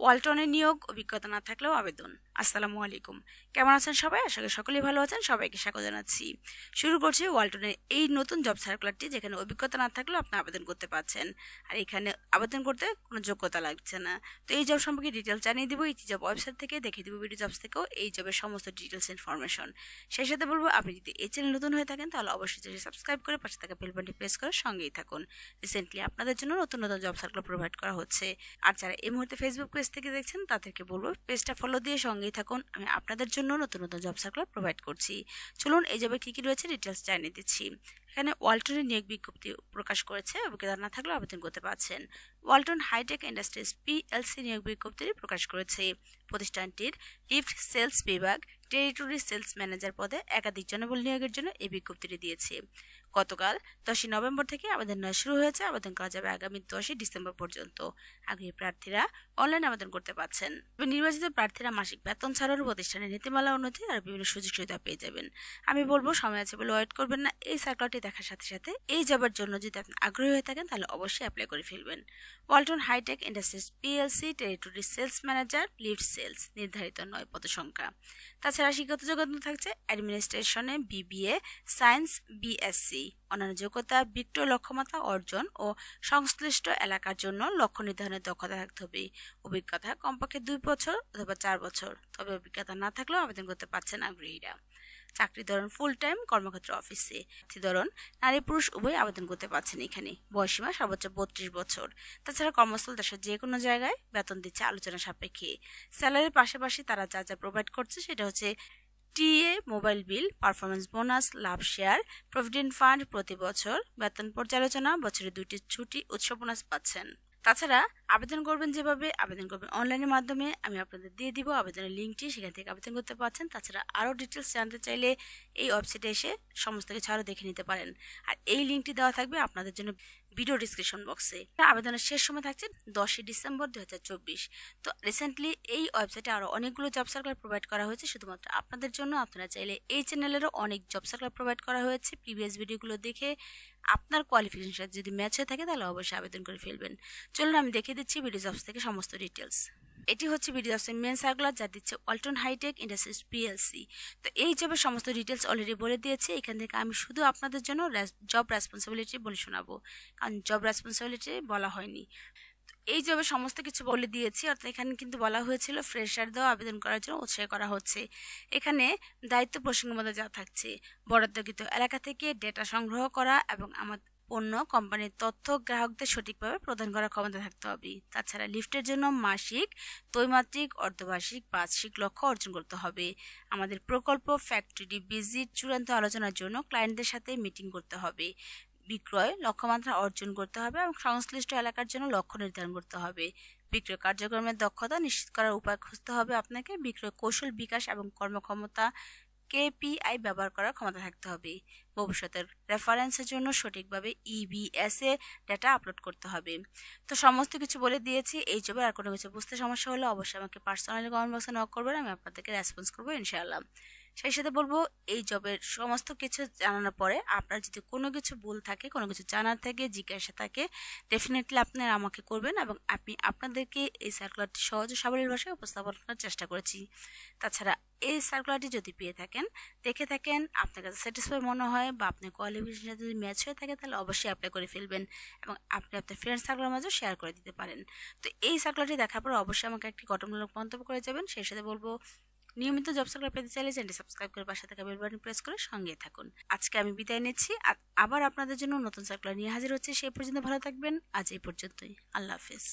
ওয়ালটনে নিয়োগ অভিজ্ঞতা না থাকলেও আবেদন। আসসালামু আলাইকুম, কেমন আছেন সবাই? আশা করি সকলেই ভালো আছেন। সবাইকে স্বাগত জানাচ্ছি। শুরু করছি ওয়ালটনের এই নতুন জব সার্কুলারটি, যেখানে অভিজ্ঞতা না থাকলেও আপনি আবেদন করতে পারছেন। আর এখানে আবেদন করতে কোনো যোগ্যতা লাগছে না। তো এই জব সম্পর্কে ডিটেলস জানিয়ে দিব ইতি জব ওয়েবসাইট থেকে, দেখিয়ে দিব ভিডিও জবস থেকেও এই জবের সমস্ত ডিটেলস ইনফরমেশন। সেই সাথে বলবো, আপনি যদি এই চ্যানেল নতুন হয়ে থাকেন তাহলে অবশ্যই চ্যানেল সাবস্ক্রাইব করে পাশে থাকা বেল বাটনটি প্রেস করে সঙ্গেই থাকুন। রিসেন্টলি আপনাদের জন্য নতুন নতুন জব সার্কুলার প্রোভাইড করা হচ্ছে। আর যারা এই মুহূর্তে ফেসবুক পেজ থেকে দেখছেন তাদেরকে বলবো পেজটা ফলো দিয়ে সঙ্গেই থাকুন। আমি আপনাদের জন্য নতুন নতুন জব সার্কুলার প্রোভাইড করছি। চলুন এই জবে কি কি রয়েছে ডিটেলস জানিয়ে দিচ্ছি। এখানে ওয়ালটনের নিয়োগ বিজ্ঞপ্তি প্রকাশ করেছে, অভিজ্ঞতা না থাকলেও আবেদন করতে পারছেন। ওয়ালটন হাইটেক ইন্ডাস্ট্রিজ পিএলসি নিয়োগ বিজ্ঞপ্তি প্রকাশ করেছে। প্রতিষ্ঠানটির লিফট সেলস বিভাগ টেরিটরি সেলস ম্যানেজার পদে একাধিক জনবল নিয়োগের জন্য এই বিজ্ঞপ্তিটি দিয়েছে। গতকাল 10 নভেম্বর থেকে আবেদন নেওয়া শুরু হয়েছে। আবেদন করা যাবে আগামী 10 ডিসেম্বর পর্যন্ত। আগ্রহী প্রার্থীরা অনলাইনে আবেদন করতে পারছেন। নির্বাচিত প্রার্থীরা মাসিক বেতন ছাড়াও প্রতিষ্ঠানের নীতিমালা অনুযায়ী আর বিভিন্ন সুযোগ সুবিধা পেয়ে যাবেন। আমি বলবো সময় আছে বলে ওয়েট করবেন না। এই সার্কুলারটি দেখার সাথে সাথে এই জবের জন্য যদি আপনি আগ্রহী হয়ে থাকেন তাহলে অবশ্যই অ্যাপ্লাই করে ফেলবেন। Walton high tech industries PLC territory sales manager lift sales, নির্ধারিত 9 পদ সংখ্যা। তাছাড়া শিক্ষাগত যোগ্যতা থাকছে অ্যাডমিনিস্ট্রেশনে বিবিএ, সায়েন্স বিএসসি। অন্যান্য যোগ্যতা বিক্রয় লক্ষ্যমাত্রা অর্জন ও সংশ্লিষ্ট এলাকার জন্য লক্ষ্য নির্ধারণের দক্ষতা থাকতে হবে। অভিজ্ঞতা কমপক্ষে 2 বছর অথবা 4 বছর, তবে অভিজ্ঞতা না থাকলেও আবেদন করতে পারছেন আগ্রহীরা। চাকরি ধরন ফুল টাইম, কর্মক্ষেত্র অফিসে। প্রার্থী ধরন নারী পুরুষ উভয় আবেদন করতে পারছেন এখানে। বয়সীমা সর্বোচ্চ 32 বছর। তাছাড়া কর্মস্থল দেশের যে কোনো জায়গায়, বেতন দিচ্ছে আলোচনা সাপেক্ষে। স্যালারির পাশাপাশি তারা যা যা প্রোভাইড করছে সেটা হচ্ছে TA, mobile bill, performance bonus, লাভ শেয়ার, প্রভিডেন্ট ফান্ড প্রতি বছর, বেতন পর্যালোচনা, বছরে 2টি ছুটি, উৎসব বোনাস পাচ্ছেন। তাছাড়া আবেদন করবেন যেভাবে, আবেদন করবেন অনলাইনের মাধ্যমে। আমি আপনাদের দিয়ে দিব আবেদনের লিঙ্কটি, সেখান থেকে আবেদন করতে পারছেন। তাছাড়া আরও ডিটেলস জানতে চাইলে এই ওয়েবসাইটে এসে সমস্ত কিছু আরও দেখে নিতে পারেন। আর এই লিঙ্কটি দেওয়া থাকবে আপনাদের জন্য ভিডিও ডিসক্রিপশন বক্সে। আবেদনের শেষ সময় থাকছে 10 ডিসেম্বর 2024। তো রিসেন্টলি এই ওয়েবসাইটে আরও অনেকগুলো জব সার্কুলার প্রোভাইড করা হয়েছে শুধুমাত্র আপনাদের জন্য। আপনারা চাইলে এই চ্যানেলেরও অনেক জব সার্কুলার প্রোভাইড করা হয়েছে। প্রিভিয়াস ভিডিওগুলো দেখে আপনার কোয়ালিফিকেশনের সাথে যদি ম্যাচ হয়ে থাকে তাহলে অবশ্যই আবেদন করে ফেলবেন। চলুন আমি দেখিয়ে দিচ্ছি ভিডিও জবস থেকে সমস্ত ডিটেলস। এটি হচ্ছে ভিডিও জবসের মেন সার্কুলার, যা দিচ্ছে ওয়ালটন হাইটেক ইন্ডাস্ট্রিজ পিএলসি। তো এই জবের সমস্ত ডিটেলস অলরেডি বলে দিয়েছি। এখান থেকে আমি শুধু আপনাদের জন্য জব রেসপন্সিবিলিটি বলে শোনাবো, কারণ জব রেসপন্সিবিলিটি বলা হয়নি। এই জবের সমস্ত কিছু বলে দিয়েছি। অর্থাৎ এখানে কিন্তু বলা হয়েছিল ফ্রেশারদেরও আবেদন করার জন্য উৎসাহ করা হচ্ছে। এখানে দায়িত্ব প্রসঙ্গের মধ্যে যা থাকছে, বরাদ্দকৃত এলাকা থেকে ডেটা সংগ্রহ করা এবং আমার পণ্য কোম্পানির তথ্য গ্রাহকদের সঠিকভাবে প্রদান করার ক্ষমতা থাকতে হবে। তাছাড়া লিফটের জন্য মাসিক, ত্রৈমাত্রিক, অর্ধবার্ষিক, বার্ষিক লক্ষ্য অর্জন করতে হবে। আমাদের প্রকল্প ফ্যাক্টরি ভিজিট চূড়ান্ত আলোচনার জন্য ক্লায়েন্টদের সাথে মিটিং করতে হবে। বিক্রয় লক্ষ্যমাত্রা অর্জন করতে হবে এবং সংশ্লিষ্ট এলাকার জন্য লক্ষ্য নির্ধারণ করতে হবে। বিক্রয় কার্যক্রমের দক্ষতা নিশ্চিত করার উপায় খুঁজতে হবে আপনাকে। বিক্রয় কৌশল বিকাশ এবং কর্মক্ষমতা কেপিআই ব্যবহার করার ক্ষমতা থাকতে হবে। ভবিষ্যতের রেফারেন্সের জন্য সঠিকভাবে ইবিএস এ ডেটা আপলোড করতে হবে। তো সমস্ত কিছু বলে দিয়েছি। এই জবে আর কোনো কিছু বুঝতে সমস্যা হলে অবশ্যই আমাকে পার্সোনালি কমেন্ট বক্সে নক করবেন, আমি আপনাদেরকে রেসপন্স করবো ইনশাআল্লাহ। সেই সাথে বলবো, এই জবের সমস্ত কিছু জানানোর পরে আপনার যদি কোনো কিছু ভুল থাকে, কোনো কিছু জানার থাকে, জিজ্ঞাসা থাকে, ডেফিনেটলি আপনারা আমাকে করবেন এবং আমি আপনাদেরকে এই সার্কুলারটি সহজ ও সাবলীল ভাষায় উপস্থাপন করার চেষ্টা করেছি। তাছাড়া এই সার্কুলারটি যদি পেয়ে থাকেন, দেখে থাকেন, আপনার কাছে স্যাটিসফাই মনে হয় বা আপনার কোয়ালিফিকেশন যদি ম্যাচ হয়ে থাকে তাহলে অবশ্যই অ্যাপ্লাই করে ফেলবেন এবং আপনি আপনার ফ্রেন্ড সার্কুলার মাঝে শেয়ার করে দিতে পারেন। তো এই সার্কুলারটি দেখার পর অবশ্যই আমাকে একটি গঠনমূলক মন্তব্য করে যাবেন। সেই সাথে বলবো, নিয়মিত জব সার্কুলার পেতে চাইলে চ্যানেলটি সাবস্ক্রাইব করে পাশে থাকা বেল বাটন প্রেস করে সঙ্গে থাকুন। আজকে আমি বিদায় নিচ্ছি। আবার আপনাদের জন্য নতুন সার্কুলার নিয়ে হাজির হচ্ছে। সেই পর্যন্ত ভালো থাকবেন। আজ এই পর্যন্তই। আল্লাহ হাফেজ।